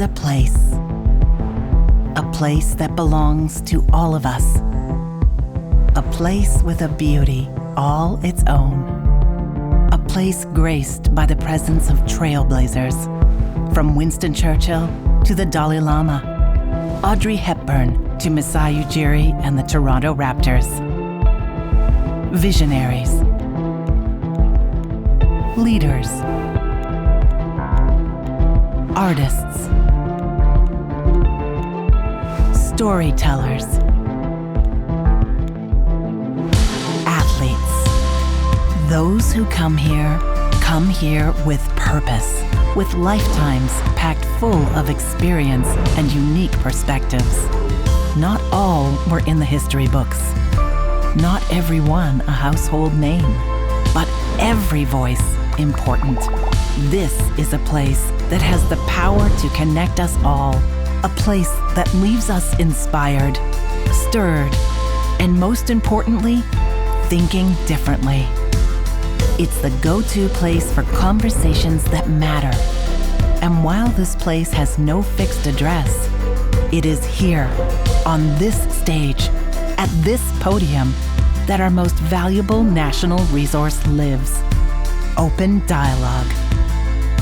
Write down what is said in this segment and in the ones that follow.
is a place that belongs to all of us, a place with a beauty all its own, a place graced by the presence of trailblazers, from Winston Churchill to the Dalai Lama, Audrey Hepburn to Masai Ujiri and the Toronto Raptors. Visionaries, leaders, artists, storytellers, athletes. Those who come here with purpose, with lifetimes packed full of experience and unique perspectives. Not all were in the history books. Not everyone a household name, but every voice important. This is a place that has the power to connect us all, a place that leaves us inspired, stirred, and most importantly, thinking differently. It's the go-to place for conversations that matter. And while this place has no fixed address, it is here, on this stage, at this podium, that our most valuable national resource lives. Open dialogue.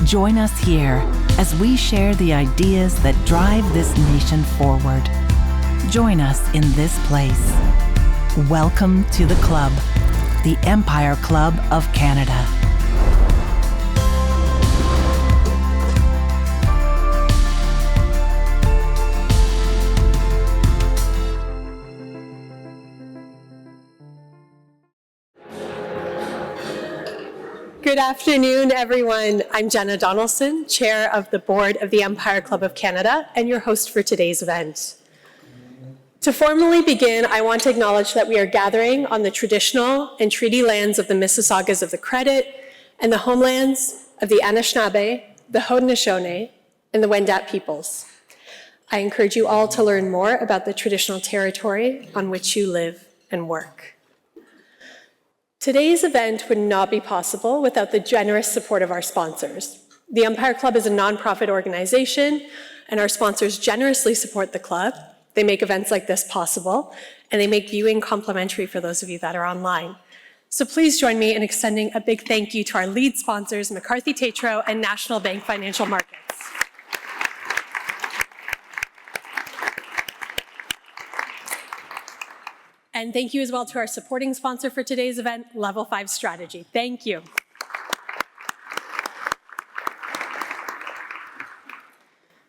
Join us here as we share the ideas that drive this nation forward. Join us in this place. Welcome to the club, the Empire Club of Canada. Good afternoon, everyone. I'm Jenna Donaldson, Chair of the Board of the Empire Club of Canada, and your host for today's event. To formally begin, I want to acknowledge that we are gathering on the traditional and treaty lands of the Mississaugas of the Credit and the homelands of the Anishinaabe, the Haudenosaunee, and the Wendat peoples. I encourage you all to learn more about the traditional territory on which you live and work. Today's event would not be possible without the generous support of our sponsors. The Empire Club is a nonprofit organization, and our sponsors generously support the club. They make events like this possible, and they make viewing complimentary for those of you that are online. So please join me in extending a big thank you to our lead sponsors, McCarthy Tétrault and National Bank Financial Markets. And thank you as well to our supporting sponsor for today's event, Level 5 Strategy. Thank you.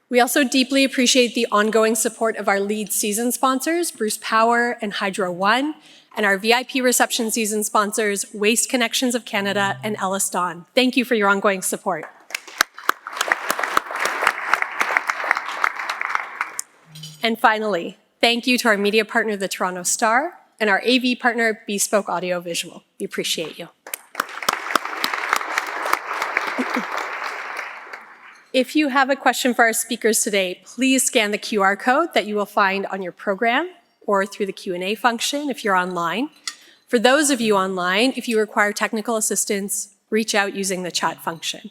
We also deeply appreciate the ongoing support of our lead season sponsors, Bruce Power and Hydro One, and our VIP reception season sponsors, Waste Connections of Canada and Ellis Dawn. Thank you for your ongoing support. And finally, thank you to our media partner, the Toronto Star, and our AV partner, Bespoke Audio Visual. We appreciate you. If you have a question for our speakers today, please scan the QR code that you will find on your program or through the Q&A function if you're online. For those of you online, if you require technical assistance, reach out using the chat function.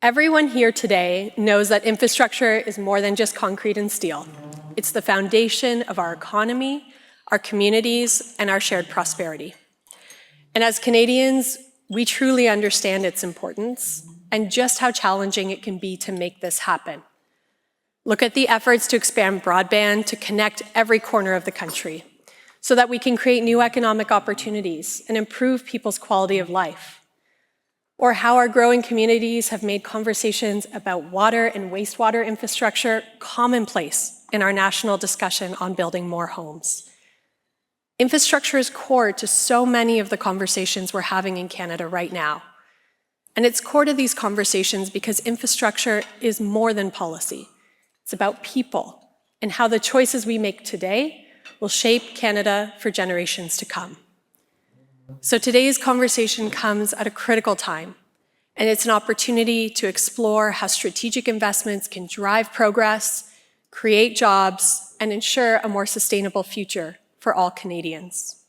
Everyone here today knows that infrastructure is more than just concrete and steel. It's the foundation of our economy, our communities, and our shared prosperity. And as Canadians, we truly understand its importance and just how challenging it can be to make this happen. Look at the efforts to expand broadband to connect every corner of the country so that we can create new economic opportunities and improve people's quality of life. Or how our growing communities have made conversations about water and wastewater infrastructure commonplace in our national discussion on building more homes. Infrastructure is core to so many of the conversations we're having in Canada right now. And it's core to these conversations because infrastructure is more than policy. It's about people and how the choices we make today will shape Canada for generations to come. So today's conversation comes at a critical time, and it's an opportunity to explore how strategic investments can drive progress, create jobs, and ensure a more sustainable future for all Canadians.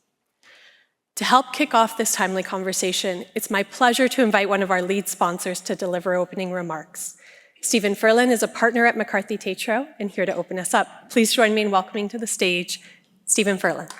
To help kick off this timely conversation, it's my pleasure to invite one of our lead sponsors to deliver opening remarks. Stephen Ferland is a partner at McCarthy Tétrault and here to open us up. Please join me in welcoming to the stage Stephen Ferland.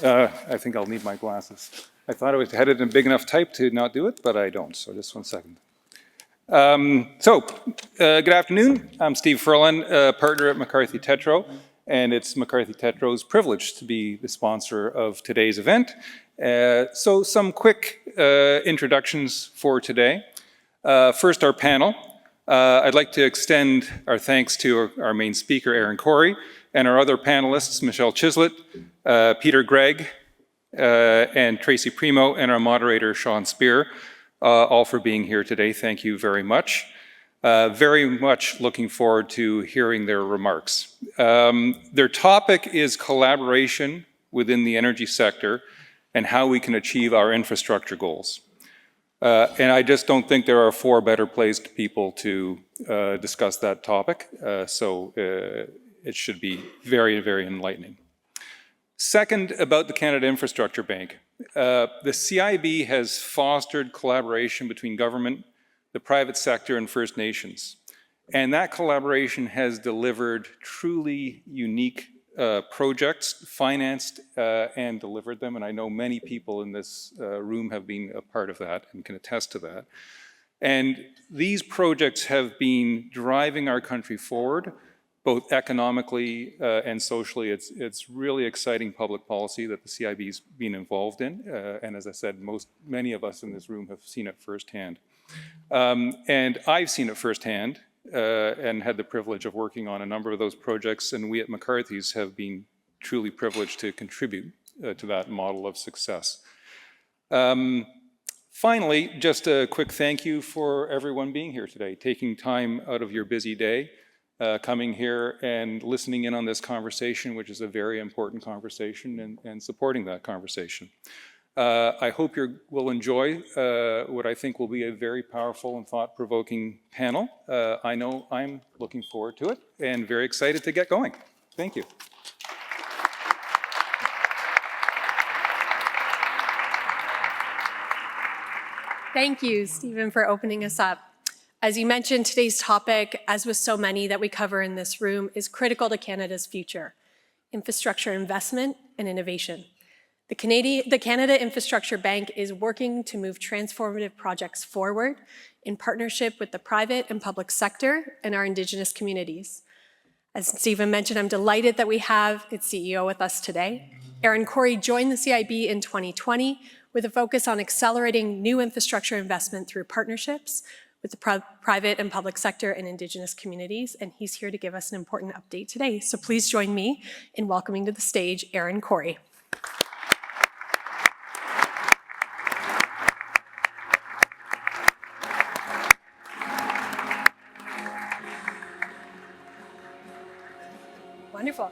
I think I'll need my glasses. I thought I had it in big enough type to not do it, but I don't, so just 1 second. Good afternoon. I'm Steve Ferland, partner at McCarthy Tétrault, and it's McCarthy Tétrault's privilege to be the sponsor of today's event. So some quick introductions for today. First, our panel. I'd like to extend our thanks to our main speaker, Ehren Cory, and our other panelists, Michelle Chislett, Peter Gregg, and Tracy Primeau, and our moderator, Sean Speer, all for being here today. Thank you very much. Very much looking forward to hearing their remarks. Their topic is collaboration within the energy sector and how we can achieve our infrastructure goals. And I just don't think there are 4 better placed people to discuss that topic, so it should be very, very enlightening. Second, about the Canada Infrastructure Bank. The CIB has fostered collaboration between government, the private sector, and First Nations. And that collaboration has delivered truly unique projects, financed and delivered them. And I know many people in this room have been a part of that and can attest to that. And these projects have been driving our country forward, both economically and socially. It's really exciting public policy that the CIB's been involved in. And as I said, many of us in this room have seen it firsthand. And I've seen it firsthand and had the privilege of working on a number of those projects. And we at McCarthy's have been truly privileged to contribute to that model of success. Finally, just a quick thank you for everyone being here today, taking time out of your busy day, coming here and listening in on this conversation, which is a very important conversation, and supporting that conversation. I hope you will enjoy what I think will be a very powerful and thought-provoking panel. I know I'm looking forward to it and very excited to get going. Thank you. Thank you, Stephen, for opening us up. As you mentioned, today's topic, as with so many that we cover in this room, is critical to Canada's future: infrastructure investment and innovation. The Canada Infrastructure Bank is working to move transformative projects forward in partnership with the private and public sector and our Indigenous communities. As Stephen mentioned, I'm delighted that we have its CEO with us today. Ehren Cory joined the CIB in 2020 with a focus on accelerating new infrastructure investment through partnerships with the private and public sector and Indigenous communities, and he's here to give us an important update today. So please join me in welcoming to the stage Ehren Cory. Wonderful.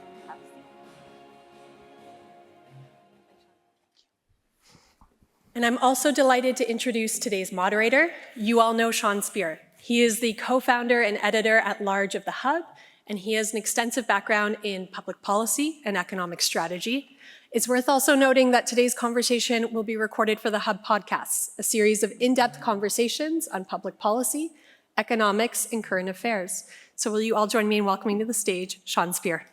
And I'm also delighted to introduce today's moderator. You all know Sean Speer. He is the co-founder and editor-at-large of The Hub, and he has an extensive background in public policy and economic strategy. It's worth also noting that today's conversation will be recorded for The Hub podcasts, a series of in-depth conversations on public policy, economics, and current affairs. So will you all join me in welcoming to the stage Sean Speer.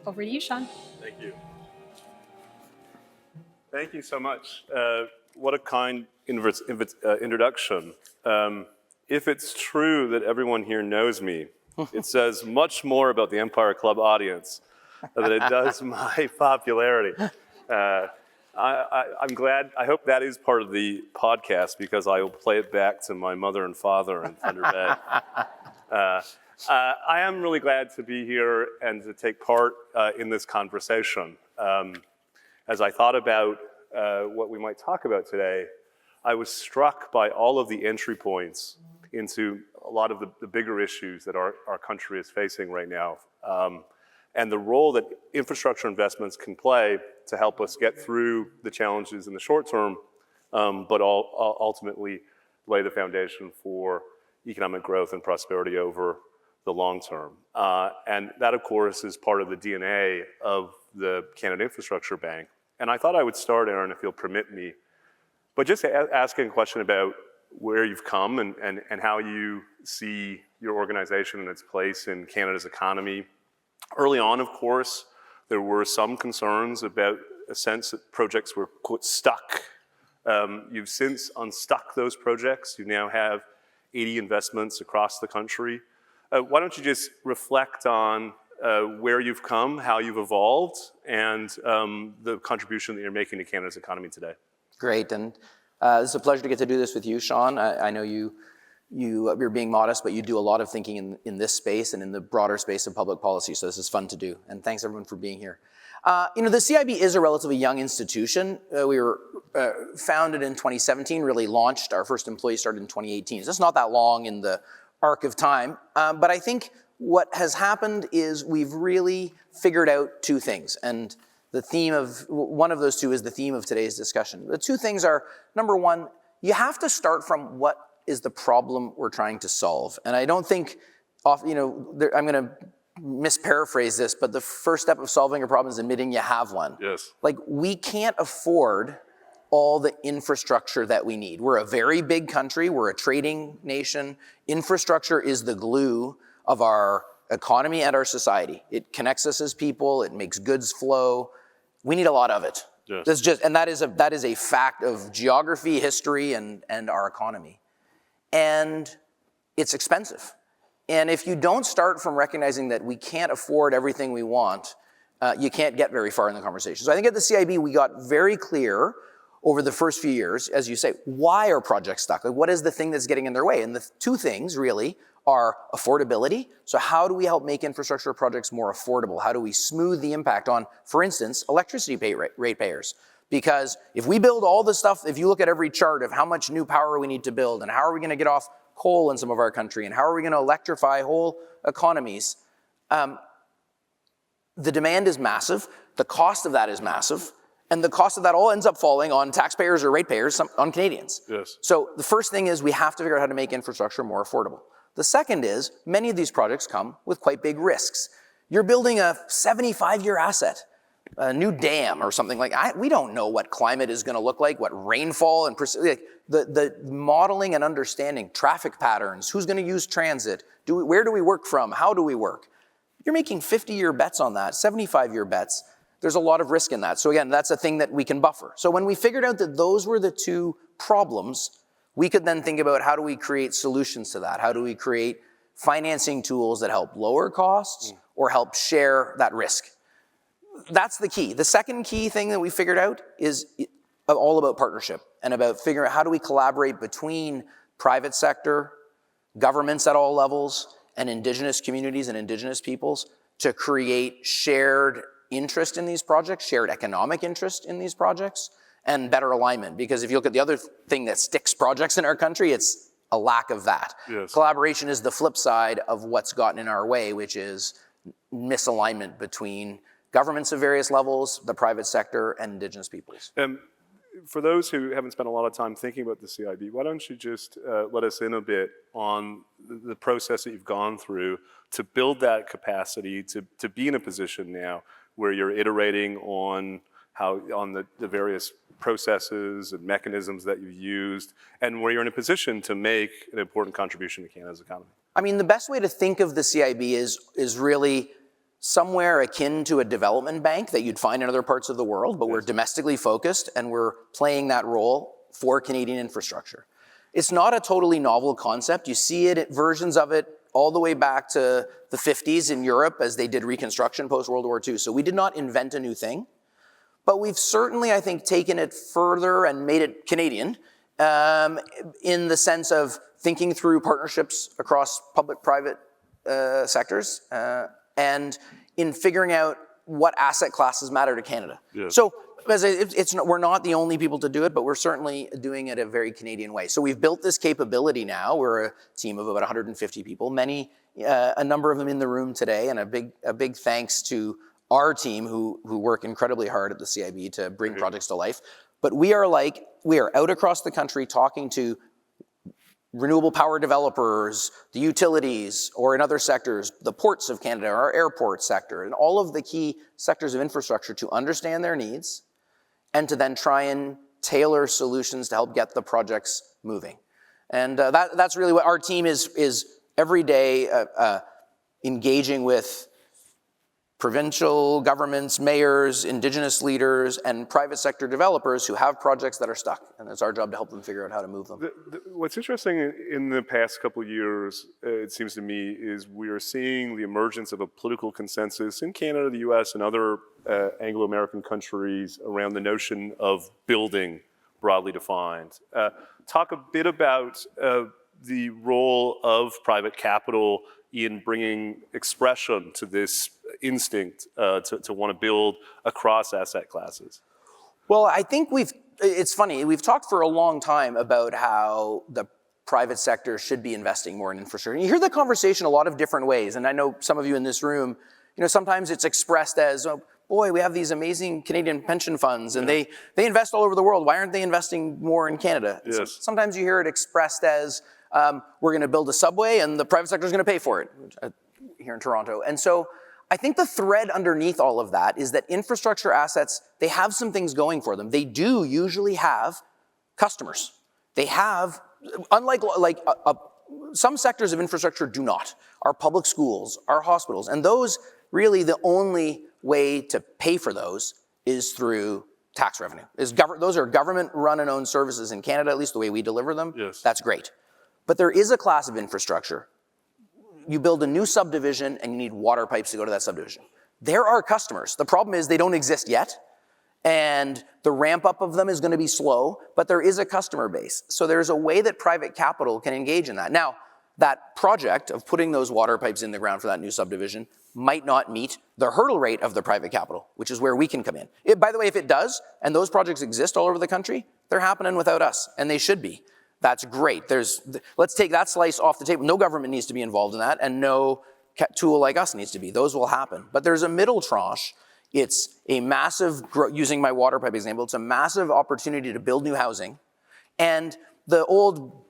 Over to you, Sean. Thank you. Thank you so much. What a kind introduction. If it's true that everyone here knows me, it says much more about the Empire Club audience than it does my popularity. I'm glad, I hope that is part of the podcast because I will play it back to my mother and father in Thunder Bay. I am really glad to be here and to take part in this conversation. As I thought about what we might talk about today, I was struck by all of the entry points into a lot of the bigger issues that our country is facing right now, and the role that infrastructure investments can play to help us get through the challenges in the short term, but ultimately lay the foundation for economic growth and prosperity over the long term. And that, of course, is part of the DNA of the Canada Infrastructure Bank. And I thought I would start, Ehren, if you'll permit me, but just asking a question about where you've come and how you see your organization and its place in Canada's economy. Early on, of course, there were some concerns about a sense that projects were, quote, stuck. You've since unstuck those projects. You now have 80 investments across the country. Why don't you just reflect on where you've come, how you've evolved, and the contribution that you're making to Canada's economy today? Great, and it's a pleasure to get to do this with you, Sean. I know you're being modest, but you do a lot of thinking in this space and in the broader space of public policy, so this is fun to do, and thanks everyone for being here. The CIB is a relatively young institution. We were founded in 2017, really launched, our first employee started in 2018, so it's not that long in the arc of time, but I think what has happened is we've really figured out two things, and the theme of, one of those two is the theme of today's discussion. The two things are, number one, you have to start from what is the problem we're trying to solve. And I don't think, I'm gonna misparaphrase this, but the first step of solving a problem is admitting you have one. Yes. Like, we can't afford all the infrastructure that we need. We're a very big country, we're a trading nation. Infrastructure is the glue of our economy and our society. It connects us as people, it makes goods flow. We need a lot of it. Yes. That's just, and that is a fact of geography, history, and our economy. And it's expensive. And if you don't start from recognizing that we can't afford everything we want, you can't get very far in the conversation. So I think at the CIB, we got very clear over the first few years, as you say, why are projects stuck? Like, what is the thing that's getting in their way? And the two things really are affordability. So how do we help make infrastructure projects more affordable? How do we smooth the impact on, for instance, electricity ratepayers? Because if we build all the stuff, if you look at every chart of how much new power we need to build and how are we gonna get off coal in some of our country and how are we gonna electrify whole economies, the demand is massive, the cost of that is massive, and the cost of that all ends up falling on taxpayers or ratepayers, on Canadians. Yes. So the first thing is we have to figure out how to make infrastructure more affordable. The second is many of these projects come with quite big risks. You're building a 75-year asset, a new dam or something like that. We don't know what climate is gonna look like, what rainfall and the modeling and understanding traffic patterns, who's gonna use transit, where do we work from, how do we work? You're making 50-year bets on that, 75-year bets. There's a lot of risk in that. So again, that's a thing that we can buffer. So when we figured out that those were the two problems, we could then think about how do we create solutions to that? How do we create financing tools that help lower costs or help share that risk? That's the key. The second key thing that we figured out is all about partnership and about figuring out how do we collaborate between private sector, governments at all levels, and Indigenous communities and Indigenous peoples to create shared interest in these projects, shared economic interest in these projects, and better alignment. Because if you look at the other thing that sticks projects in our country, it's a lack of that. Yes. Collaboration is the flip side of what's gotten in our way, which is misalignment between governments of various levels, the private sector, and Indigenous peoples. For those who haven't spent a lot of time thinking about the CIB, why don't you just let us in a bit on the process that you've gone through to build that capacity, to be in a position now where you're iterating on the various processes and mechanisms that you've used, and where you're in a position to make an important contribution to Canada's economy? I mean, the best way to think of the CIB is really somewhere akin to a development bank that you'd find in other parts of the world, but we're domestically focused and we're playing that role for Canadian infrastructure. It's not a totally novel concept. You see versions of it all the way back to the 50s in Europe as they did reconstruction post-World War II. So we did not invent a new thing, but we've certainly, I think, taken it further and made it Canadian in the sense of thinking through partnerships across public-private sectors and in figuring out what asset classes matter to Canada. Yes. So we're not the only people to do it, but we're certainly doing it a very Canadian way. So we've built this capability now. We're a team of about 150 people, a number of them in the room today, and a big thanks to our team who work incredibly hard at the CIB to bring projects to life. But we are out across the country talking to renewable power developers, the utilities, or in other sectors, the ports of Canada, our airport sector, and all of the key sectors of infrastructure to understand their needs and to then try and tailor solutions to help get the projects moving. And that's really what our team is every day engaging with provincial governments, mayors, Indigenous leaders, and private sector developers who have projects that are stuck. And it's our job to help them figure out how to move them. What's interesting in the past couple of years, it seems to me, is we are seeing the emergence of a political consensus in Canada, the US, and other Anglo-American countries around the notion of building broadly defined. Talk a bit about the role of private capital in bringing expression to this instinct to want to build across asset classes. Well, I think it's funny, we've talked for a long time about how the private sector should be investing more in infrastructure. And you hear the conversation a lot of different ways, and I know some of you in this room, sometimes it's expressed as, oh, boy, we have these amazing Canadian pension funds, and they invest all over the world. Why aren't they investing more in Canada? Yes. So sometimes you hear it expressed as, we're going to build a subway and the private sector is going to pay for it here in Toronto. And so I think the thread underneath all of that is that infrastructure assets, they have some things going for them. They do usually have customers. They have, unlike some sectors of infrastructure do not. Our public schools, our hospitals, and those really the only way to pay for those is through tax revenue. Those are government run and owned services in Canada, at least the way we deliver them. Yes. That's great. But there is a class of infrastructure. You build a new subdivision and you need water pipes to go to that subdivision. There are customers. The problem is they don't exist yet, and the ramp up of them is going to be slow, but there is a customer base. So there's a way that private capital can engage in that. Now, that project of putting those water pipes in the ground for that new subdivision might not meet the hurdle rate of the private capital, which is where we can come in. By the way, if it does, and those projects exist all over the country, they're happening without us, and they should be. That's great. Let's take that slice off the table. No government needs to be involved in that, and no tool like us needs to be. Those will happen. But there's a middle tranche. It's a massive, using my water pipe example, it's a massive opportunity to build new housing. And the old,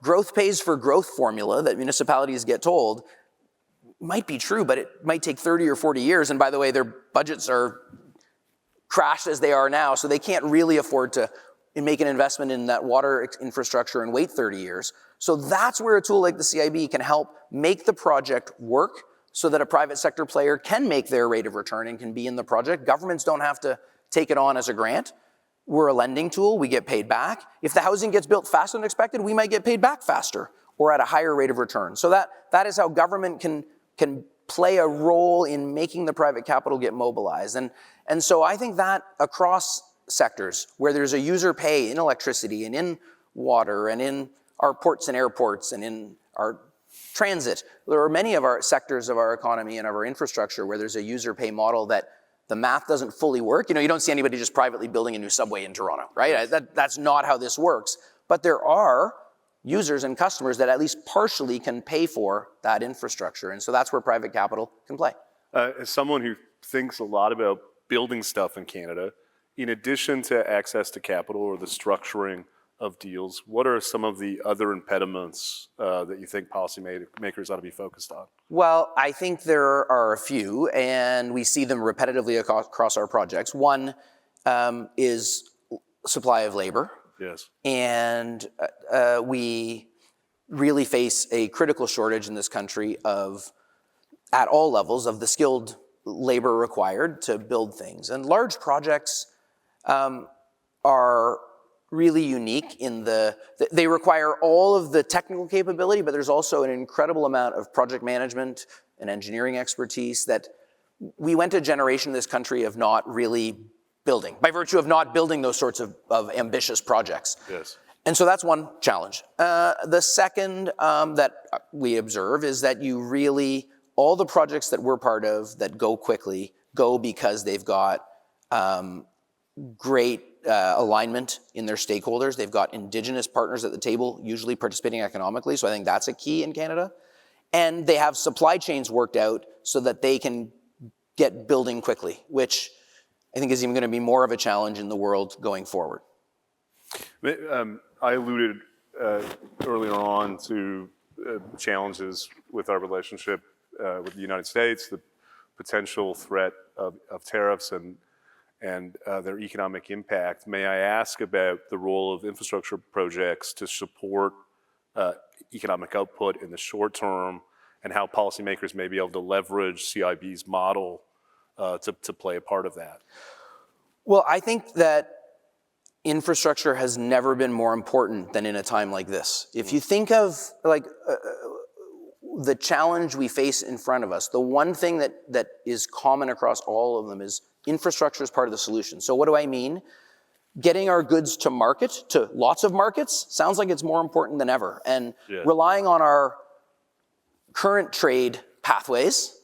growth pays for growth formula that municipalities get told might be true, but it might take 30 or 40 years. And by the way, their budgets are crashed as they are now, so they can't really afford to make an investment in that water infrastructure and wait 30 years. So that's where a tool like the CIB can help make the project work so that a private sector player can make their rate of return and can be in the project. Governments don't have to take it on as a grant. We're a lending tool, we get paid back. If the housing gets built faster than expected, we might get paid back faster or at a higher rate of return. So that is how government can play a role in making the private capital get mobilized. And so I think that across sectors where there's a user pay in electricity and in water and in our ports and airports and in our transit, there are many of our sectors of our economy and of our infrastructure where there's a user pay model that the math doesn't fully work. You don't see anybody just privately building a new subway in Toronto, right? That's not how this works. But there are users and customers that at least partially can pay for that infrastructure. And so that's where private capital can play. As someone who thinks a lot about building stuff in Canada, in addition to access to capital or the structuring of deals, what are some of the other impediments that you think policymakers ought to be focused on? Well, I think there are a few, and we see them repetitively across our projects. One is supply of labor. Yes. And we really face a critical shortage in this country at all levels, of the skilled labor required to build things. And large projects are really unique in they require all of the technical capability, but there's also an incredible amount of project management and engineering expertise that we went a generation in this country of not really building, by virtue of not building those sorts of ambitious projects. Yes. And so that's one challenge. The second that we observe is that you really all the projects that we're part of that go quickly go because they've got great alignment in their stakeholders. They've got Indigenous partners at the table, usually participating economically, so I think that's a key in Canada. And they have supply chains worked out so that they can get building quickly, which I think is even going to be more of a challenge in the world going forward. I alluded earlier on to challenges with our relationship with the United States, the potential threat of tariffs and their economic impact. May I ask about the role of infrastructure projects to support economic output in the short term, and how policymakers may be able to leverage CIB's model to play a part of that? Well, I think that infrastructure has never been more important than in a time like this. If you think of the challenge we face in front of us, the one thing that is common across all of them is infrastructure is part of the solution. So what do I mean? Getting our goods to market, to lots of markets, sounds like it's more important than ever. And relying on our current trade pathways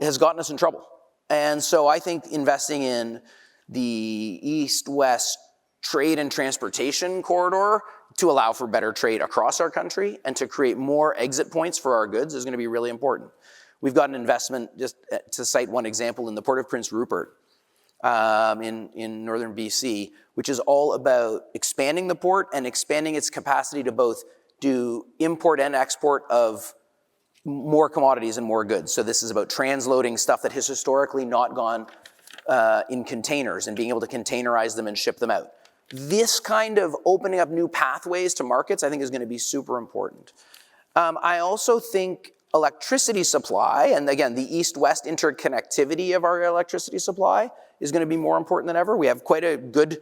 has gotten us in trouble. And so I think investing in the east-west trade and transportation corridor to allow for better trade across our country and to create more exit points for our goods is going to be really important. We've got an investment, just to cite one example, in the Port of Prince Rupert in northern BC, which is all about expanding the port and expanding its capacity to both do import and export of more commodities and more goods. So this is about transloading stuff that has historically not gone in containers and being able to containerize them and ship them out. This kind of opening up new pathways to markets, I think, is going to be super important. I also think electricity supply, and again, the east-west interconnectivity of our electricity supply is going to be more important than ever. We have quite a good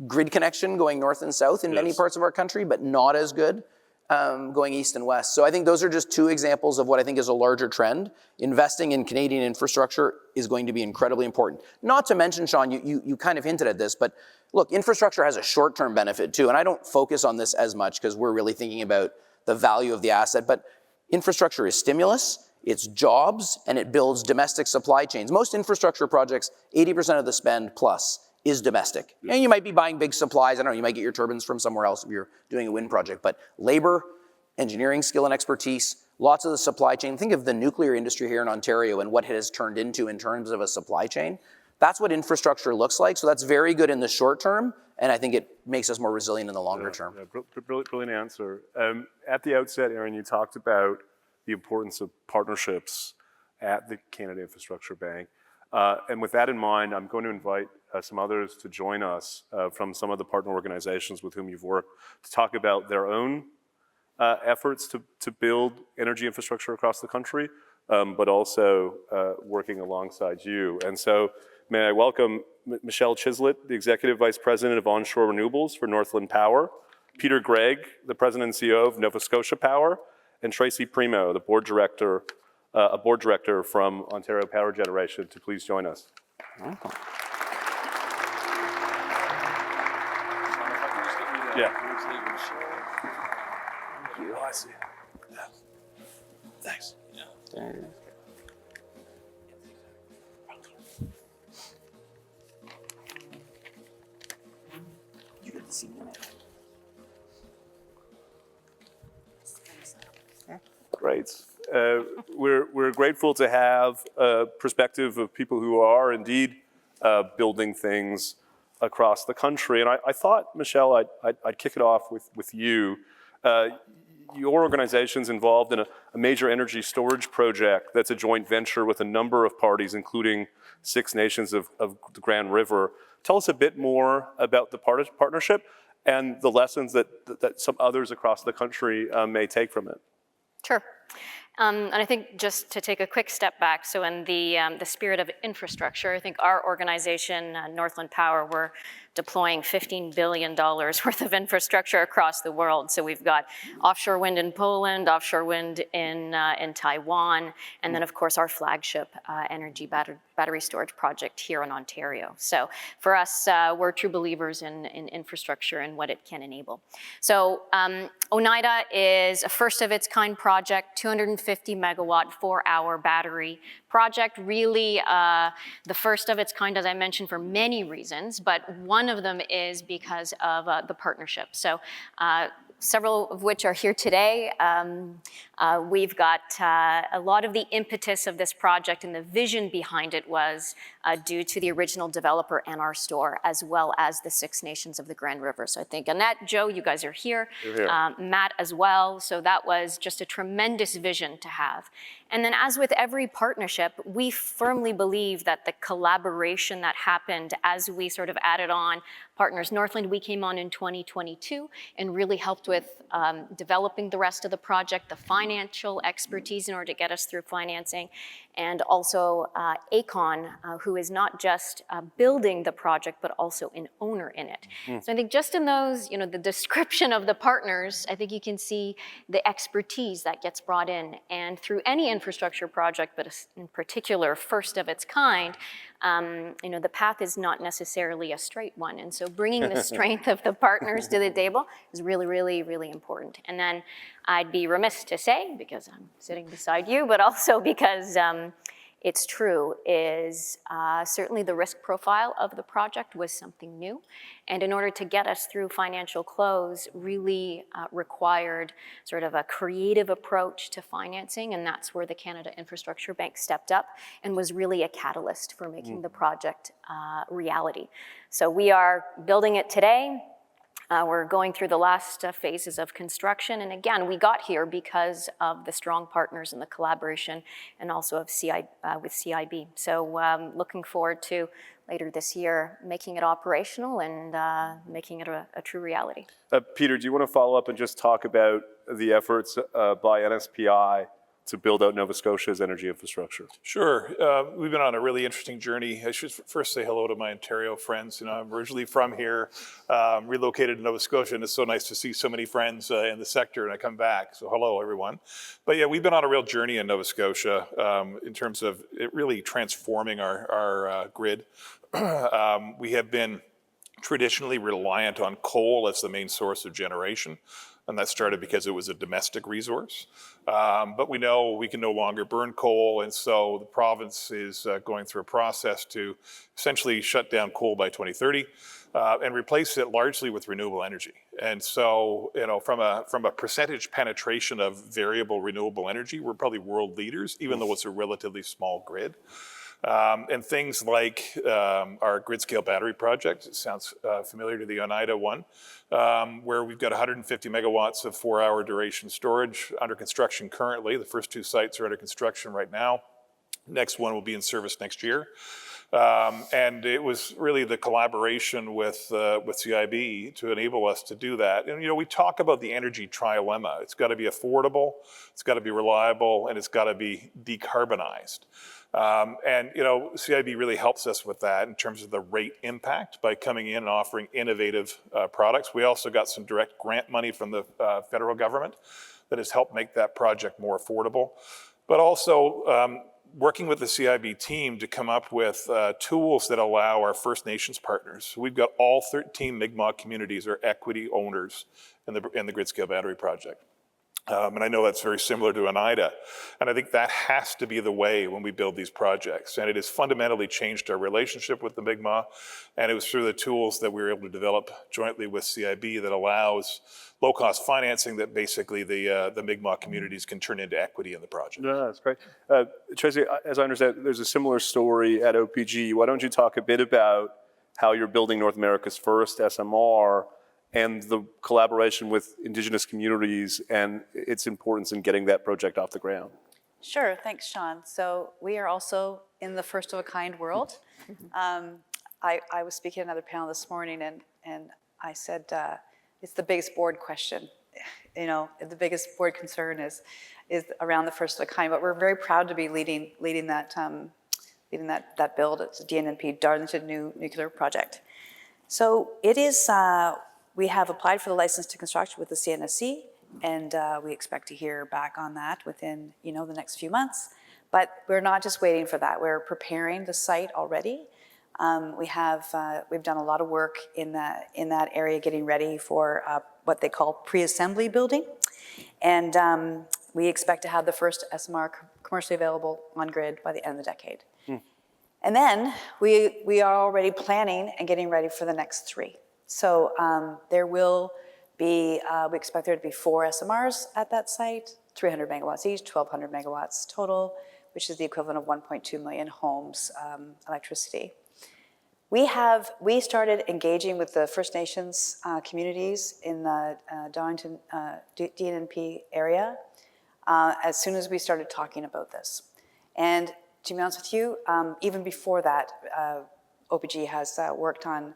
grid connection going north and south in many parts of our country, but not as good going east and west. So I think those are just two examples of what I think is a larger trend. Investing in Canadian infrastructure is going to be incredibly important. Not to mention, Sean, you kind of hinted at this, but look, infrastructure has a short-term benefit too, and I don't focus on this as much because we're really thinking about the value of the asset, but infrastructure is stimulus, it's jobs, and it builds domestic supply chains. Most infrastructure projects, 80% of the spend plus is domestic. And you might be buying big supplies, I don't know, you might get your turbines from somewhere else if you're doing a wind project, but labor, engineering skill and expertise, lots of the supply chain. Think of the nuclear industry here in Ontario and what it has turned into in terms of a supply chain. That's what infrastructure looks like, so that's very good in the short term, and I think it makes us more resilient in the longer term. Brilliant answer. At the outset, Ehren, you talked about the importance of partnerships at the Canada Infrastructure Bank. And with that in mind, I'm going to invite some others to join us from some of the partner organizations with whom you've worked to talk about their own efforts to build energy infrastructure across the country, but also working alongside you. And so may I welcome Michelle Chislett, the Executive Vice President of Onshore Renewables for Northland Power, Peter Gregg, the President and CEO of Nova Scotia Power, and Tracy Primeau, the Board Director, a Board Director from Ontario Power Generation, to please join us. Welcome. Yeah. Thank you. Oh, I see. Yeah. Thanks. Yeah. You get to see me. Great. We're grateful to have a perspective of people who are indeed building things across the country. And I thought, Michelle, I'd kick it off with you. Your organization's involved in a major energy storage project that's a joint venture with a number of parties, including 6 nations of the Grand River. Tell us a bit more about the partnership and the lessons that some others across the country may take from it. Sure. And I think just to take a quick step back, so in the spirit of infrastructure, I think our organization, Northland Power, we're deploying $15 billion worth of infrastructure across the world. So we've got offshore wind in Poland, offshore wind in Taiwan, and then of course our flagship energy battery storage project here in Ontario. So for us, we're true believers in infrastructure and what it can enable. So Oneida is a first of its kind project, 250 megawatt, 4-hour battery project, really the first of its kind, as I mentioned, for many reasons, but one of them is because of the partnership. So several of which are here today. We've got a lot of the impetus of this project and the vision behind it was due to the original developer and our store, as well as the Six Nations of the Grand River. So I think Annette, Joe, you guys are here. Matt as well. So that was just a tremendous vision to have. And then as with every partnership, we firmly believe that the collaboration that happened as we sort of added on partners, Northland, we came on in 2022 and really helped with developing the rest of the project, the financial expertise in order to get us through financing, and also Aecon, who is not just building the project, but also an owner in it. So I think just in those, the description of the partners, I think you can see the expertise that gets brought in. And through any infrastructure project, but in particular, first of its kind, the path is not necessarily a straight one. And so bringing the strength of the partners to the table is really, really, really important. And then I'd be remiss to say, because I'm sitting beside you, but also because it's true, is certainly the risk profile of the project was something new. And in order to get us through financial close, really required sort of a creative approach to financing, and that's where the Canada Infrastructure Bank stepped up and was really a catalyst for making the project reality. So we are building it today. We're going through the last phases of construction. And again, we got here because of the strong partners and the collaboration and also of with CIB. So looking forward to later this year, making it operational and making it a true reality. Peter, do you want to follow up and just talk about the efforts by NSPI to build out Nova Scotia's energy infrastructure? Sure. We've been on a really interesting journey. I should first say hello to my Ontario friends. I'm originally from here, relocated to Nova Scotia, and it's so nice to see so many friends in the sector, and I come back. So hello, everyone. But yeah, we've been on a real journey in Nova Scotia in terms of it really transforming our grid. We have been traditionally reliant on coal as the main source of generation. And that started because it was a domestic resource. But we know we can no longer burn coal, and so the province is going through a process to essentially shut down coal by 2030 and replace it largely with renewable energy. And so, from a percentage penetration of variable renewable energy, we're probably world leaders, even though it's a relatively small grid. And things like our grid-scale battery project, it sounds familiar to the Oneida one, where we've got 150 megawatts of 4-hour duration storage under construction currently. The first 2 sites are under construction right now. Next one will be in service next year. And it was really the collaboration with CIB to enable us to do that. And we talk about the energy trilemma. It's got to be affordable, it's got to be reliable, and it's got to be decarbonized. And CIB really helps us with that in terms of the rate impact by coming in and offering innovative products. We also got some direct grant money from the federal government that has helped make that project more affordable. But also working with the CIB team to come up with tools that allow our First Nations partners. We've got all 13 Mi'kmaq communities are equity owners in the grid-scale battery project. And I know that's very similar to Oneida. And I think that has to be the way when we build these projects. And it has fundamentally changed our relationship with the Mi'kmaq. And it was through the tools that we were able to develop jointly with CIB that allows low-cost financing that basically the Mi'kmaq communities can turn into equity in the project. No, that's great. Tracy, as I understand, there's a similar story at OPG. Why don't you talk a bit about how you're building North America's first SMR and the collaboration with Indigenous communities and its importance in getting that project off the ground? Sure, thanks, Sean. So we are also in the first of a kind world. I was speaking at another panel this morning, and I said it's the biggest board question. The biggest board concern is around the first of a kind. But we're very proud to be leading that build. It's the DNNP Darlington New Nuclear Project. So it is. We have applied for the license to construct with the CNSC, and we expect to hear back on that within the next few months. But we're not just waiting for that. We're preparing the site already. We've done a lot of work in that area, getting ready for what they call pre-assembly building. And we expect to have the first SMR commercially available on grid by the end of the decade. And then we are already planning and getting ready for the next 3. So there will be, we expect there to be 4 SMRs at that site, 300 megawatts each, 1,200 megawatts total, which is the equivalent of 1.2 million homes electricity. We started engaging with the First Nations communities in the Darlington DNP area as soon as we started talking about this. And to be honest with you, even before that, OPG has worked on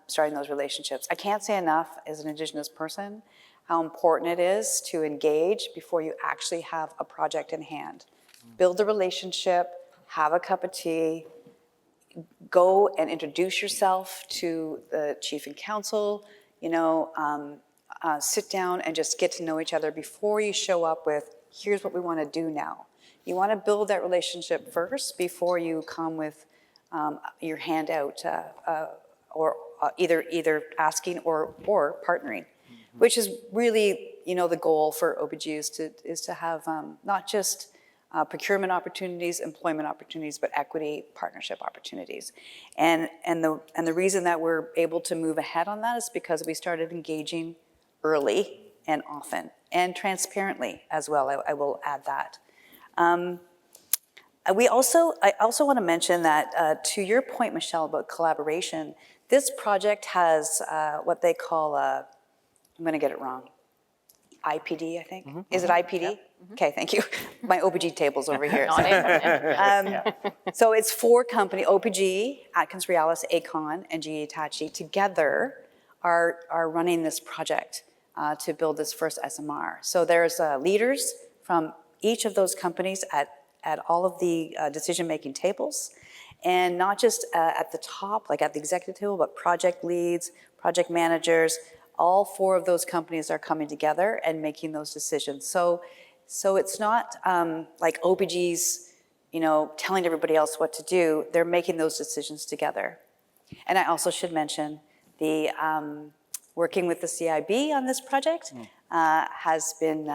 starting those relationships. I can't say enough as an Indigenous person how important it is to engage before you actually have a project in hand. Build the relationship, have a cup of tea, go and introduce yourself to the chief and council, sit down and just get to know each other before you show up with, here's what we want to do now. You want to build that relationship first before you come with your hand out or either asking or partnering, which is really, the goal for OPG is to have not just procurement opportunities, employment opportunities, but equity partnership opportunities. And the reason that we're able to move ahead on that is because we started engaging early and often and transparently as well. I will add that. I also want to mention that to your point, Michelle, about collaboration, this project has what they call I'm going to get it wrong, IPD, I think. Is it IPD? Yep. Okay, thank you. My OPG table's over here. So it's 4 companies, OPG, Atkins Realis, Aecon, and GE Hitachi together are running this project to build this first SMR. So there's leaders from each of those companies at all of the decision-making tables, and not just at the top, like at the executive table, but project leads, project managers. All 4 of those companies are coming together and making those decisions. So it's not like OPG's, telling everybody else what to do. They're making those decisions together. And I also should mention the working with the CIB on this project has been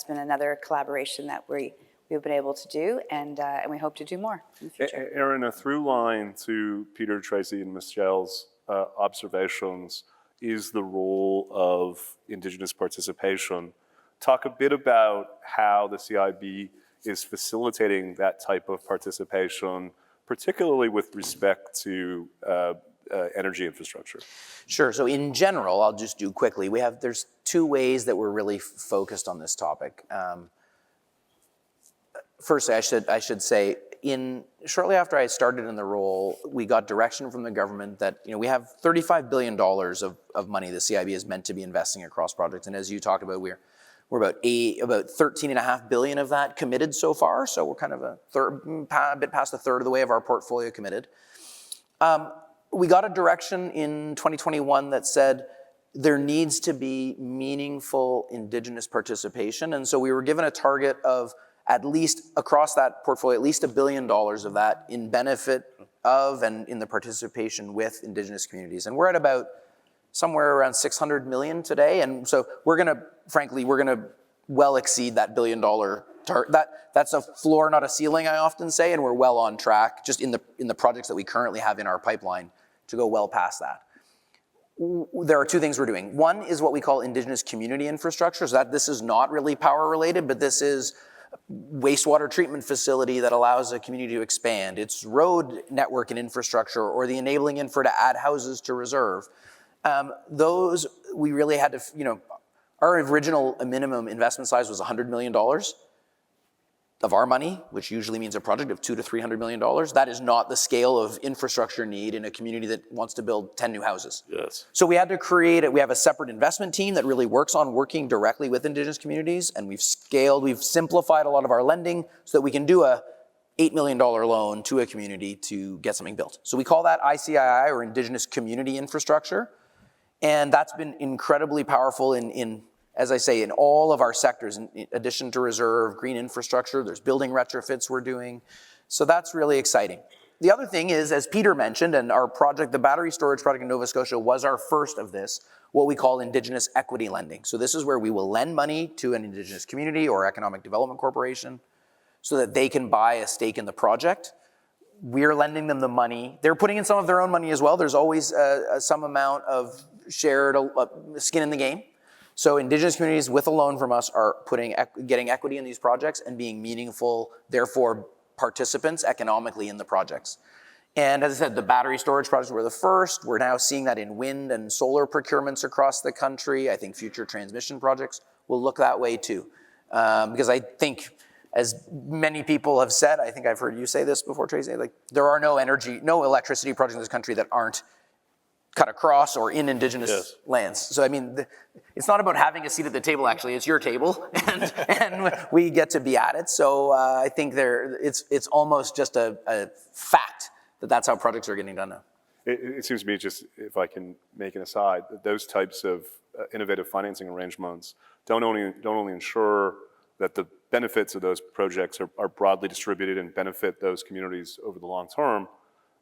another collaboration that we've been able to do, and we hope to do more in the future. Ehren, a through line to Peter, Tracy, and Michelle's observations is the role of Indigenous participation. Talk a bit about how the CIB is facilitating that type of participation, particularly with respect to energy infrastructure. Sure, so in general, I'll just do quickly. There's 2 ways that we're really focused on this topic. Firstly, I should say, shortly after I started in the role, we got direction from the government that we have $35 billion of money the CIB is meant to be investing across projects, and as you talked about, we're about $13.5 billion of that committed so far. So we're kind of a bit past a third of the way of our portfolio committed. We got a direction in 2021 that said there needs to be meaningful Indigenous participation, and so we were given a target of at least across that portfolio, at least $1 billion of that in benefit of and in the participation with Indigenous communities. And we're at about somewhere around 600 million today. And so we're gonna well exceed that $1 billion target. That's a floor, not a ceiling, I often say, and we're well on track just in the projects that we currently have in our pipeline to go well past that. There are 2 things we're doing. One is what we call Indigenous community infrastructure. So this is not really power related, but this is wastewater treatment facility that allows a community to expand. It's road network and infrastructure, or the enabling infra to add houses to reserve. Those we really had to, our original minimum investment size was $100 million of our money, which usually means a project of $200 to $300 million. That is not the scale of infrastructure need in a community that wants to build 10 new houses. Yes. So we had to create it. We have a separate investment team that really works on working directly with Indigenous communities, and we've simplified a lot of our lending so that we can do a $8 million loan to a community to get something built. So we call that ICII, or Indigenous Community Infrastructure, and that's been incredibly powerful in as I say, in all of our sectors, in addition to reserve, green infrastructure, there's building retrofits we're doing. So that's really exciting. The other thing is, as Peter mentioned, and our project, the battery storage project in Nova Scotia was our first of this, what we call Indigenous equity lending. So this is where we will lend money to an Indigenous community or economic development corporation so that they can buy a stake in the project. We're lending them the money. They're putting in some of their own money as well. There's always some amount of shared skin in the game. So Indigenous communities with a loan from us are getting equity in these projects and being meaningful, therefore, participants economically in the projects. And as I said, the battery storage projects were the first. We're now seeing that in wind and solar procurements across the country. I think future transmission projects will look that way too. Because I think, as many people have said, I think I've heard you say this before, Tracy, like there are no electricity projects in this country that aren't cut across or in Indigenous lands. So I mean, it's not about having a seat at the table, actually, it's your table, and we get to be at it. So I think it's almost just a fact that that's how projects are getting done now. It seems to me, just if I can make an aside, that those types of innovative financing arrangements don't only ensure that the benefits of those projects are broadly distributed and benefit those communities over the long term,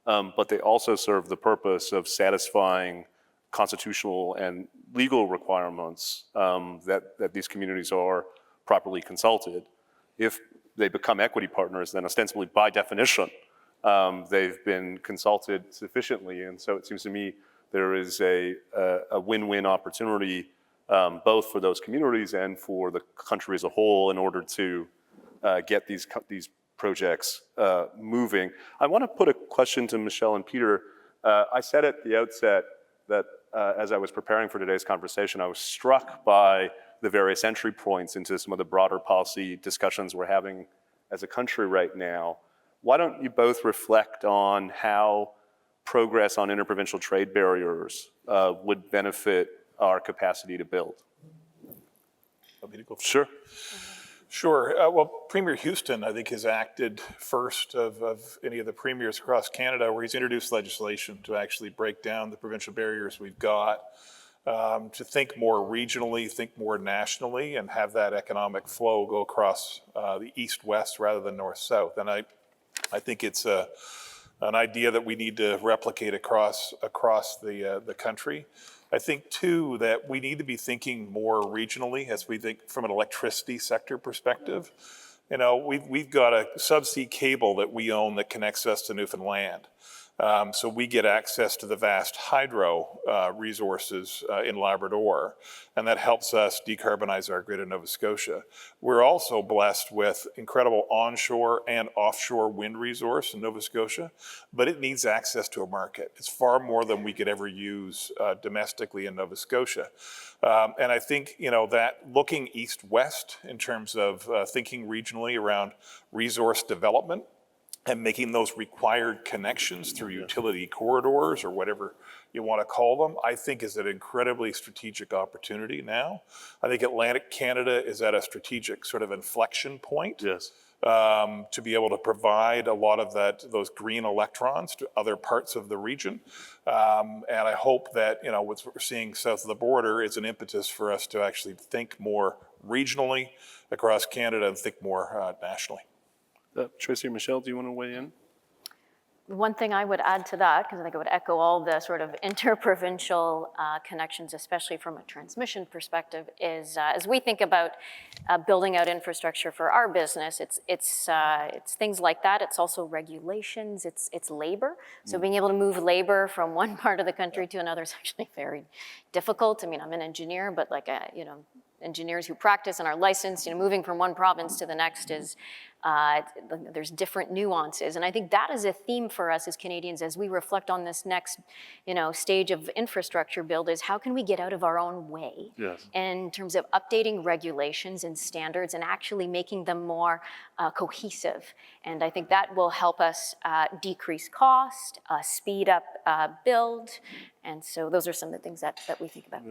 but they also serve the purpose of satisfying constitutional and legal requirements that these communities are properly consulted. If they become equity partners, then ostensibly by definition, they've been consulted sufficiently. And so it seems to me there is a win-win opportunity both for those communities and for the country as a whole in order to get these projects moving. I want to put a question to Michelle and Peter. I said at the outset that as I was preparing for today's conversation, I was struck by the various entry points into some of the broader policy discussions we're having as a country right now. Why don't you both reflect on how progress on interprovincial trade barriers would benefit our capacity to build? Want me to go first? Sure. Sure. Well, Premier Houston, I think, has acted first of any of the premiers across Canada where he's introduced legislation to actually break down the provincial barriers we've got, to think more regionally, think more nationally, and have that economic flow go across the east-west rather than north-south. And I think it's an idea that we need to replicate across the country. I think, too, that we need to be thinking more regionally as we think from an electricity sector perspective. You know, we've got a subsea cable that we own that connects us to Newfoundland. So we get access to the vast hydro resources in Labrador, and that helps us decarbonize our grid in Nova Scotia. We're also blessed with incredible onshore and offshore wind resource in Nova Scotia, but it needs access to a market. It's far more than we could ever use domestically in Nova Scotia. And I think, you know, that looking east-west in terms of thinking regionally around resource development and making those required connections through utility corridors or whatever you want to call them, I think is an incredibly strategic opportunity now. I think Atlantic Canada is at a strategic sort of inflection point. Yes. To be able to provide a lot of those green electrons to other parts of the region. And I hope that, you know, what we're seeing south of the border is an impetus for us to actually think more regionally across Canada and think more nationally. Tracy or Michelle, do you want to weigh in? One thing I would add to that, because I think it would echo all the sort of interprovincial connections, especially from a transmission perspective, is as we think about building out infrastructure for our business, it's things like that. It's also regulations. It's labor. So being able to move labor from one part of the country to another is actually very difficult. I mean, I'm an engineer, but like you know, engineers who practice and are licensed, you know, moving from one province to the next is. There's different nuances, and I think that is a theme for us as Canadians as we reflect on this next, you know, stage of infrastructure build. Is how can we get out of our own way in terms of updating regulations and standards and actually making them more cohesive? And I think that will help us decrease cost, speed up build, and so those are some of the things that we think about.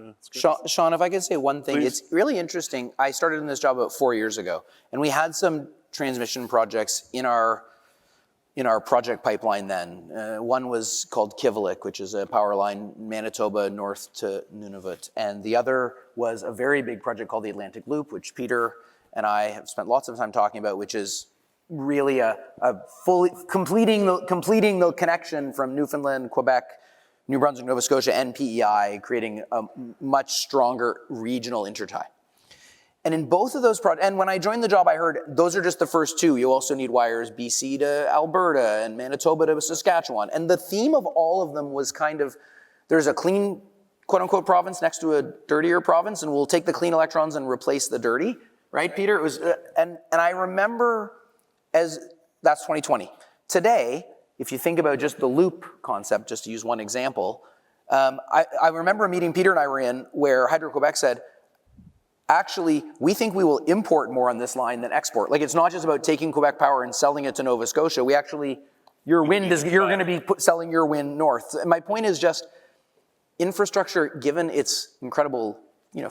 Sean, if I could say one thing, Please. It's really interesting. I started in this job about 4 years ago, and we had some transmission projects in our in our project pipeline then. One was called Kivalliq, which is a power line Manitoba north to Nunavut. And the other was a very big project called the Atlantic Loop, which Peter and I have spent lots of time talking about, which is really a fully completing the connection from Newfoundland, Quebec, New Brunswick, Nova Scotia, and PEI, creating a much stronger regional intertie. And in both of those projects, and when I joined the job, I heard those are just the first two. You also need wires BC to Alberta and Manitoba to Saskatchewan. And the theme of all of them was kind of, there's a clean, quote unquote, province next to a dirtier province, and we'll take the clean electrons and replace the dirty, right, Peter? It was, and I remember as, that's 2020. Today, if you think about just the loop concept, just to use one example, I remember a meeting Peter and I were in where Hydro-Quebec said, actually, we think we will import more on this line than export. Like, it's not just about taking Quebec power and selling it to Nova Scotia. We actually, your wind is, you're gonna be selling your wind north. And my point is just, infrastructure, given its incredible, you know,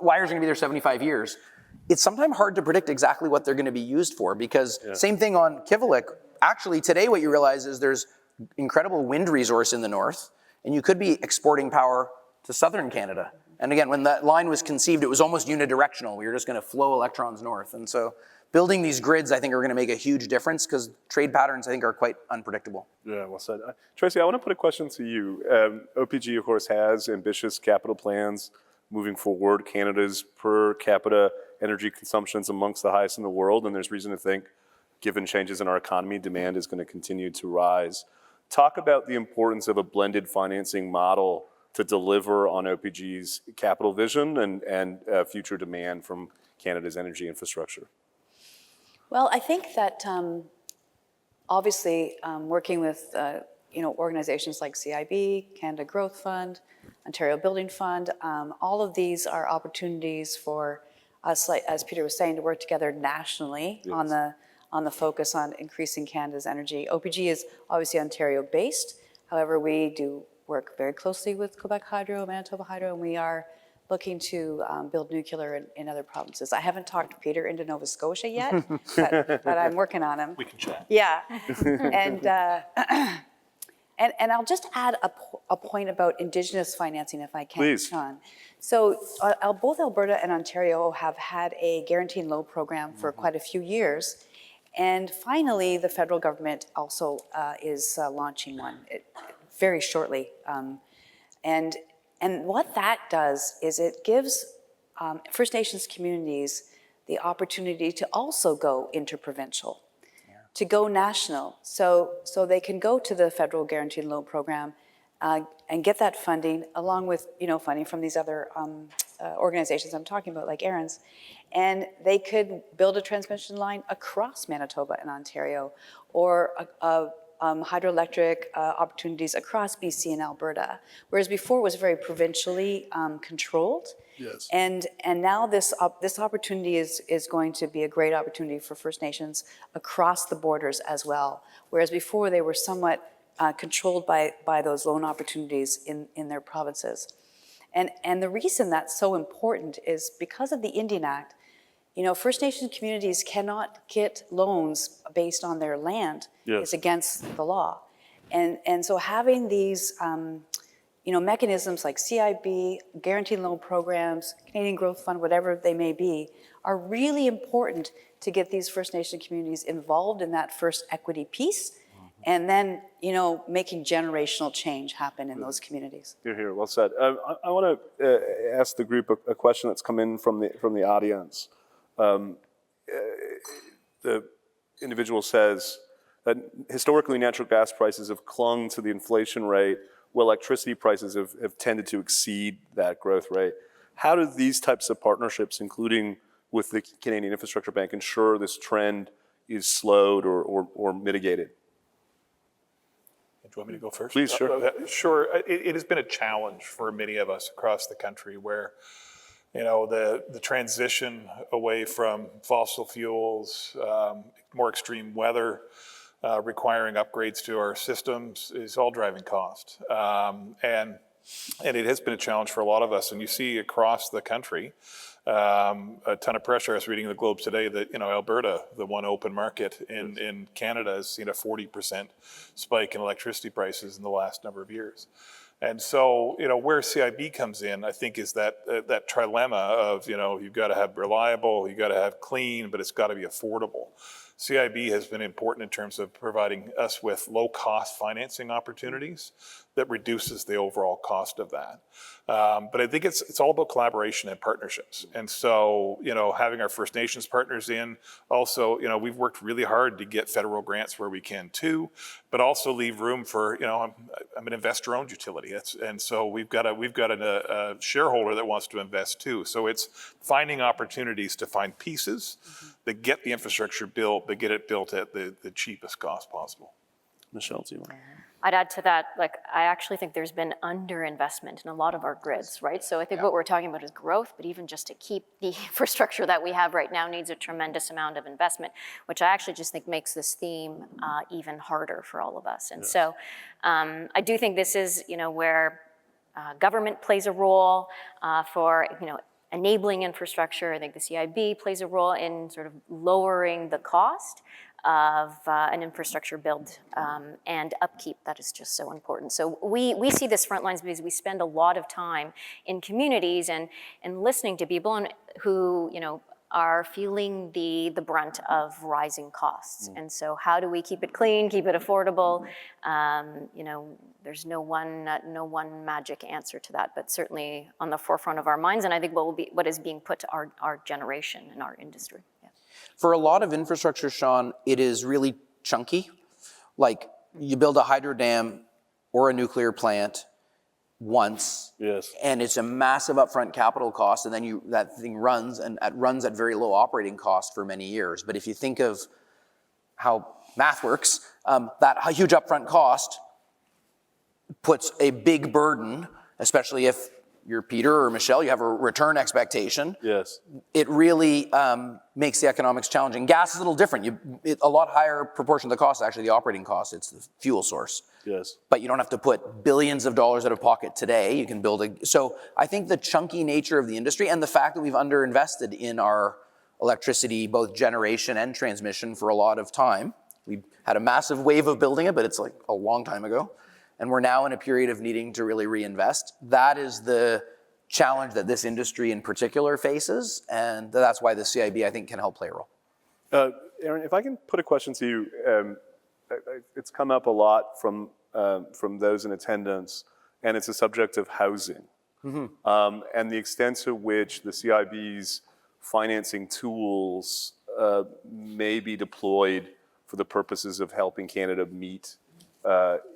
wires are gonna be there 75 years, it's sometimes hard to predict exactly what they're gonna be used for, because same thing on Kivalliq, actually today what you realize is there's incredible wind resource in the north, and you could be exporting power to southern Canada. And again, when that line was conceived, it was almost unidirectional. We were just gonna flow electrons north. And so building these grids, I think, are gonna make a huge difference, because trade patterns, I think, are quite unpredictable. Yeah, well said. Tracy, I want to put a question to you. OPG, of course, has ambitious capital plans moving forward. Canada's per capita energy consumption is amongst the highest in the world, and there's reason to think, given changes in our economy, demand is going to continue to rise. Talk about the importance of a blended financing model to deliver on OPG's capital vision and future demand from Canada's energy infrastructure. Well, I think that obviously working with organizations like CIB, Canada Growth Fund, Ontario Building Fund, all of these are opportunities for us, like, as Peter was saying, to work together nationally on the focus on increasing Canada's energy. OPG is obviously Ontario-based. However, we do work very closely with Quebec Hydro, Manitoba Hydro, and we are looking to build nuclear in other provinces. I haven't talked Peter into Nova Scotia yet, but I'm working on him. We can chat. Yeah, and I'll just add a point about Indigenous financing, if I can, Please. Sean. So both Alberta and Ontario have had a guaranteed loan program for quite a few years. And finally, the federal government also is launching one very shortly. And what that does is it gives First Nations communities the opportunity to also go interprovincial, to go national. So they can go to the federal guaranteed loan program and get that funding, along with funding from these other organizations I'm talking about, like Ehren's, and they could build a transmission line across Manitoba and Ontario, or hydroelectric opportunities across BC and Alberta, whereas before it was very provincially controlled. Yes. And now this opportunity is going to be a great opportunity for First Nations across the borders as well, whereas before they were somewhat controlled by those loan opportunities in their provinces. And the reason that's so important is because of the Indian Act. First Nations communities cannot get loans based on their land. Yes. It's against the law. And so having these mechanisms like CIB, guaranteed loan programs, Canadian Growth Fund, whatever they may be, are really important to get these First Nation communities involved in that first equity piece, and then, making generational change happen in those communities. You're here, well said. I want to ask the group a question that's come in from the audience. The individual says that historically natural gas prices have clung to the inflation rate, while electricity prices have tended to exceed that growth rate. How do these types of partnerships, including with the Canadian Infrastructure Bank, ensure this trend is slowed or mitigated? Do you want me to go first? Please, sure. Sure. It has been a challenge for many of us across the country where, the transition away from fossil fuels, more extreme weather, requiring upgrades to our systems is all driving cost. And And it has been a challenge for a lot of us. And you see across the country a ton of pressure. I was reading in the Globe today that, Alberta, the one open market in Canada, has seen a 40% spike in electricity prices in the last number of years. And so, where CIB comes in, I think, is that trilemma of, you've got to have reliable, you've got to have clean, but it's got to be affordable. CIB has been important in terms of providing us with low-cost financing opportunities that reduces the overall cost of that. But I think it's all about collaboration and partnerships. And so, having our First Nations partners in, also, we've worked really hard to get federal grants where we can too, but also leave room for, I'm an investor-owned utility. And so we've got a shareholder that wants to invest too. So it's finding opportunities to find pieces that get the infrastructure built, but get it built at the cheapest cost possible. Michelle, do you want to? I'd add to that, I actually think there's been underinvestment in a lot of our grids, right? So I think what we're talking about is growth, but even just to keep the infrastructure that we have right now needs a tremendous amount of investment, which I actually just think makes this theme even harder for all of us. And so I do think this is, where government plays a role for, enabling infrastructure. I think the CIB plays a role in sort of lowering the cost of an infrastructure build and upkeep that is just so important. So we see this front lines because we spend a lot of time in communities and listening to people who, are feeling the brunt of rising costs. And so how do we keep it clean, keep it affordable? There's no one magic answer to that, but certainly on the forefront of our minds, and I think what is being put to our generation and our industry. Yeah. For a lot of infrastructure, Sean, it is really chunky. Like you build a hydro dam or a nuclear plant once, and it's a massive upfront capital cost, and then that thing runs, and it runs at very low operating cost for many years. But if you think of how math works, that huge upfront cost puts a big burden, especially if you're Peter or Michelle, you have a return expectation. Yes. It really makes the economics challenging. Gas is a little different. A lot higher proportion of the cost is actually the operating cost. It's the fuel source. Yes. But you don't have to put billions of dollars out of pocket today. You can build so I think the chunky nature of the industry and the fact that we've underinvested in our electricity, both generation and transmission for a lot of time. We had a massive wave of building it, but it's like a long time ago. And we're now in a period of needing to really reinvest. That is the challenge that this industry in particular faces, and that's why the CIB, I think, can help play a role. Ehren, if I can put a question to you, it's come up a lot from those in attendance, and it's a subject of housing, and the extent to which the CIB's financing tools may be deployed for the purposes of helping Canada meet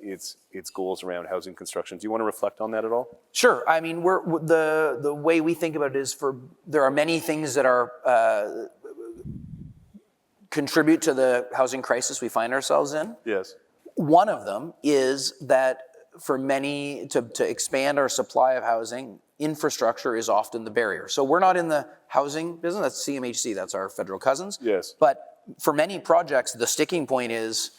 its goals around housing construction. Do you want to reflect on that at all? Sure. I mean, the way we think about it is there are many things that are contribute to the housing crisis we find ourselves in. Yes. One of them is that for many to expand our supply of housing, infrastructure is often the barrier. So we're not in the housing business. That's CMHC. That's our federal cousins. Yes. But for many projects, the sticking point is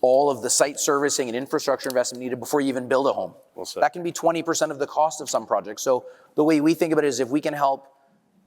all of the site servicing and infrastructure investment needed before you even build a home. Well said. That can be 20% of the cost of some projects. So the way we think about it is if we can help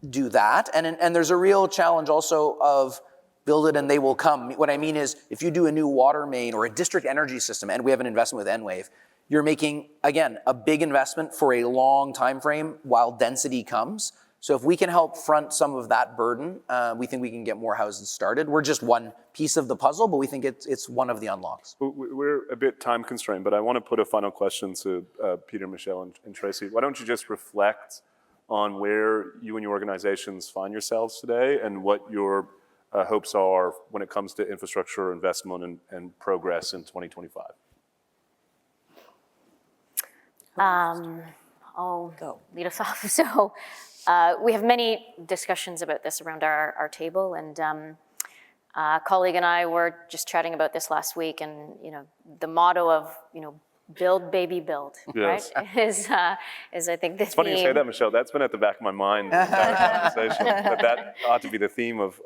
do that, and there's a real challenge also of build it and they will come. What I mean is if you do a new water main or a district energy system, and we have an investment with Enwave, you're making, again, a big investment for a long time frame while density comes. So if we can help front some of that burden, we think we can get more houses started. We're just one piece of the puzzle, but we think it's one of the unlocks. We're a bit time constrained, but I want to put a final question to Peter, Michelle, and Tracy. Why don't you just reflect on where you and your organizations find yourselves today and what your hopes are when it comes to infrastructure investment and progress in 2025? I'll lead us off. So we have many discussions about this around our table, and a colleague and I were just chatting about this last week, and the motto of build, baby, build, Yes. right? Is I think the It's funny you say that, Michelle. That's been at the back of my mind the entire conversation. That ought to be the theme of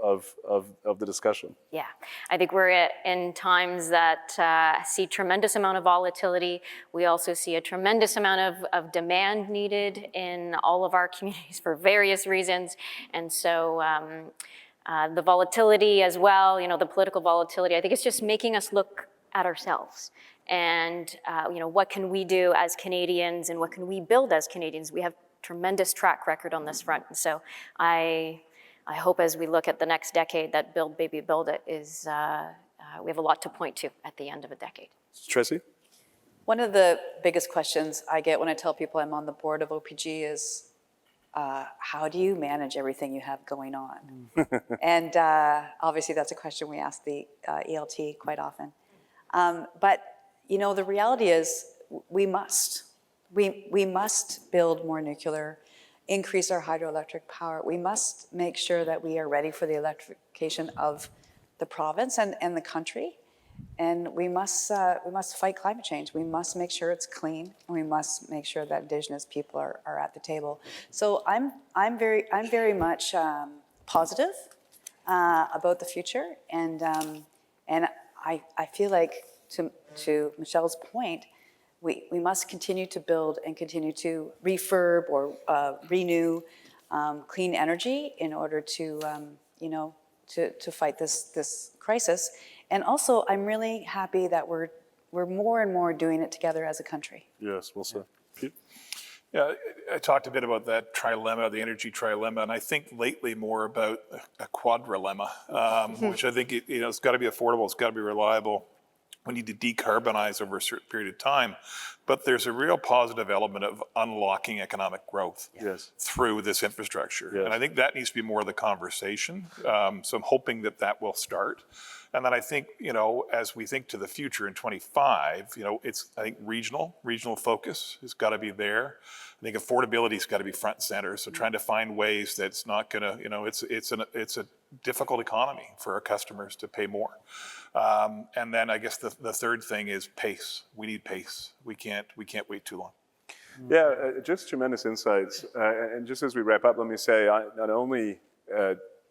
the discussion. Yeah, I think we're in times that see tremendous amount of volatility. We also see a tremendous amount of demand needed in all of our communities for various reasons. And so the volatility as well, the political volatility, I think it's just making us look at ourselves. And what can we do as Canadians, and what can we build as Canadians? We have tremendous track record on this front. And so I hope as we look at the next decade that Build, Baby, Build It is, we have a lot to point to at the end of a decade. Tracy? One of the biggest questions I get when I tell people I'm on the board of OPG is, how do you manage everything you have going on? And obviously that's a question we ask the ELT quite often. But the reality is we must build more nuclear, increase our hydroelectric power. We must make sure that we are ready for the electrification of the province and the country. And we must fight climate change. We must make sure it's clean, and we must make sure that Indigenous people are at the table. So I'm very much positive about the future, and I feel like to Michelle's point, we must continue to build and continue to refurb or renew clean energy in order to fight this crisis. And also, I'm really happy that we're more and more doing it together as a country. Yes, well said. Yeah, I talked a bit about that trilemma, the energy trilemma, and I think lately more about a quadrilemma, which I think it's got to be affordable, it's got to be reliable. We need to decarbonize over a certain period of time, but there's a real positive element of unlocking economic growth through this infrastructure. Yes. And I think that needs to be more of the conversation. So I'm hoping that will start. And then I think, as we think to the future in 25, I think regional focus has got to be there. I think affordability's got to be front and center. So trying to find ways that's not going to, it's a difficult economy for our customers to pay more. And then I guess the third thing is pace. We need pace. We can't wait too long. Yeah, just tremendous insights. And just as we wrap up, let me say, not only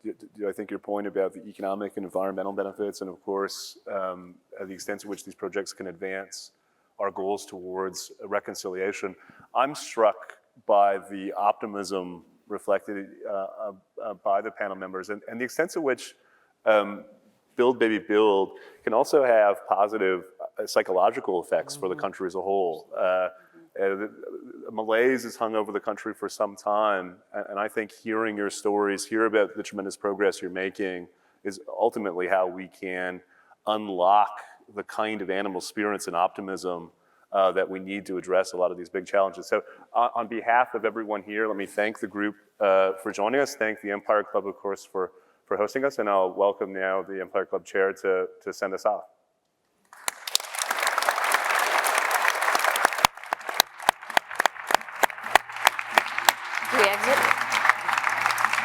do I think your point about the economic and environmental benefits, and of course, the extent to which these projects can advance our goals towards reconciliation, I'm struck by the optimism reflected by the panel members and the extent to which Build, Baby, Build can also have positive psychological effects for the country as a whole. Malaise has hung over the country for some time, and I think hearing your stories, hear about the tremendous progress you're making, is ultimately how we can unlock the kind of animal spirits and optimism that we need to address a lot of these big challenges. So on behalf of everyone here, let me thank the group for joining us, thank the Empire Club, of course, for hosting us, and I'll welcome now the Empire Club Chair to send us off. Do we exit?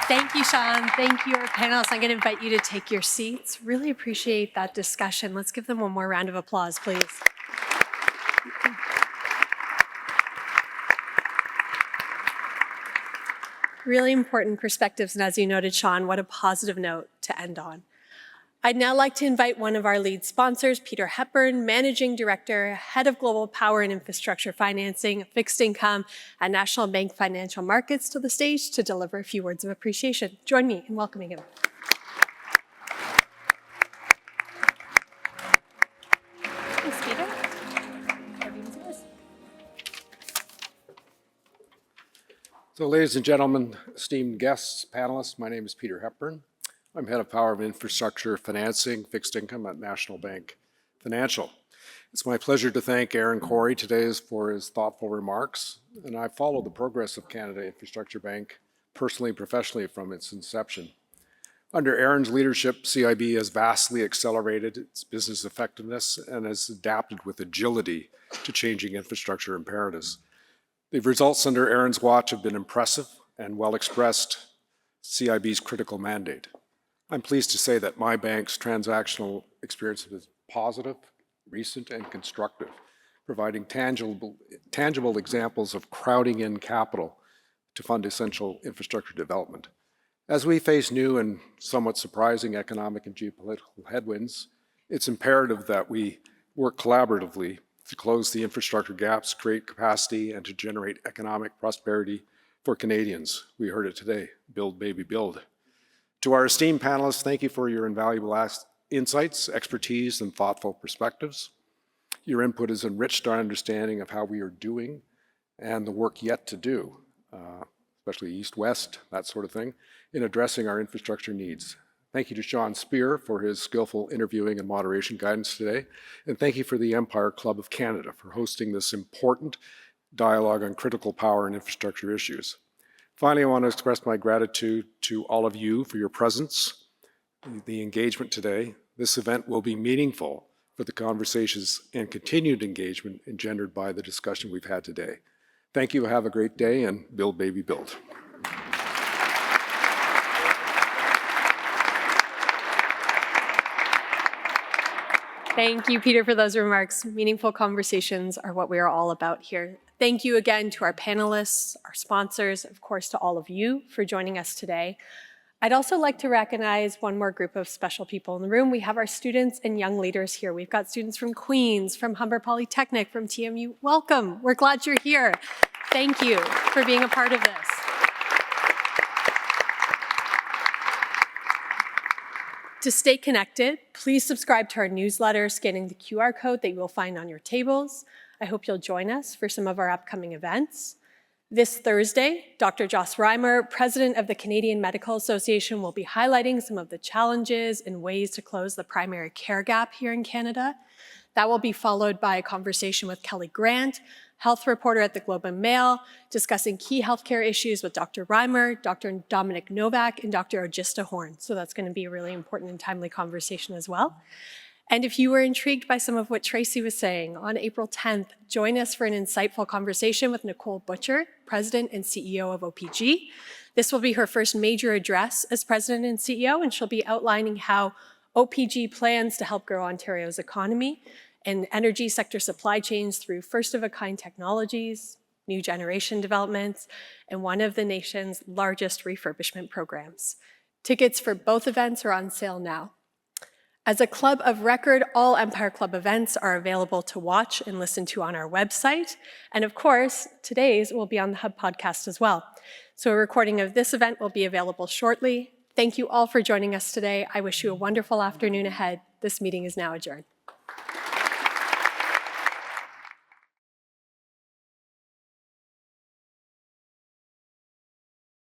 Thank you, Sean. Thank you, our panelists. I'm going to invite you to take your seats. Really appreciate that discussion. Let's give them one more round of applause, please. Really important perspectives, and as you noted, Sean, what a positive note to end on. I'd now like to invite one of our lead sponsors, Peter Hepburn, Managing Director, Head of Global Power and Infrastructure Financing, Fixed Income at National Bank Financial Markets, to the stage to deliver a few words of appreciation. Join me in welcoming him. Thanks, Peter. Podium's yours. So, ladies and gentlemen, esteemed guests, panelists, my name is Peter Hepburn. I'm Head of Power and Infrastructure Financing, Fixed Income at National Bank Financial. It's my pleasure to thank Ehren Cory today for his thoughtful remarks, and I've followed the progress of Canada Infrastructure Bank personally and professionally from its inception. Under Ehren's leadership, CIB has vastly accelerated its business effectiveness and has adapted with agility to changing infrastructure imperatives. The results under Ehren's watch have been impressive and well expressed CIB's critical mandate. I'm pleased to say that my bank's transactional experience is positive, recent, and constructive, providing tangible examples of crowding in capital to fund essential infrastructure development. As we face new and somewhat surprising economic and geopolitical headwinds, it's imperative that we work collaboratively to close the infrastructure gaps, create capacity, and to generate economic prosperity for Canadians. We heard it today, build, baby, build. To our esteemed panelists, thank you for your invaluable insights, expertise, and thoughtful perspectives. Your input has enriched our understanding of how we are doing and the work yet to do, especially east-west, that sort of thing, in addressing our infrastructure needs. Thank you to Sean Speer for his skillful interviewing and moderation guidance today. And thank you for the Empire Club of Canada for hosting this important dialogue on critical power and infrastructure issues. Finally, I want to express my gratitude to all of you for your presence, the engagement today. This event will be meaningful for the conversations and continued engagement engendered by the discussion we've had today. Thank you, have a great day, and build, baby, build. Thank you, Peter, for those remarks. Meaningful conversations are what we are all about here. Thank you again to our panelists, our sponsors, of course, to all of you for joining us today. I'd also like to recognize one more group of special people in the room. We have our students and young leaders here. We've got students from Queen's, from Humber Polytechnic, from TMU. Welcome. We're glad you're here. Thank you for being a part of this. To stay connected, please subscribe to our newsletter, scanning the QR code that you will find on your tables. I hope you'll join us for some of our upcoming events. This Thursday, Dr. Joss Reimer, President of the Canadian Medical Association, will be highlighting some of the challenges and ways to close the primary care gap here in Canada. That will be followed by a conversation with Kelly Grant, health reporter at the Globe and Mail, discussing key healthcare issues with Dr. Reimer, Dr. Dominic Novak, and Dr. Ogista Horn. So that's going to be a really important and timely conversation as well. And if you were intrigued by some of what Tracy was saying, on April 10th, join us for an insightful conversation with Nicole Butcher, President and CEO of OPG. This will be her first major address as President and CEO, and she'll be outlining how OPG plans to help grow Ontario's economy and energy sector supply chains through first-of-a-kind technologies, new generation developments, and one of the nation's largest refurbishment programs. Tickets for both events are on sale now. As a club of record, all Empire Club events are available to watch and listen to on our website. And of course, today's will be on the Hub podcast as well. So a recording of this event will be available shortly. Thank you all for joining us today. I wish you a wonderful afternoon ahead. This meeting is now adjourned.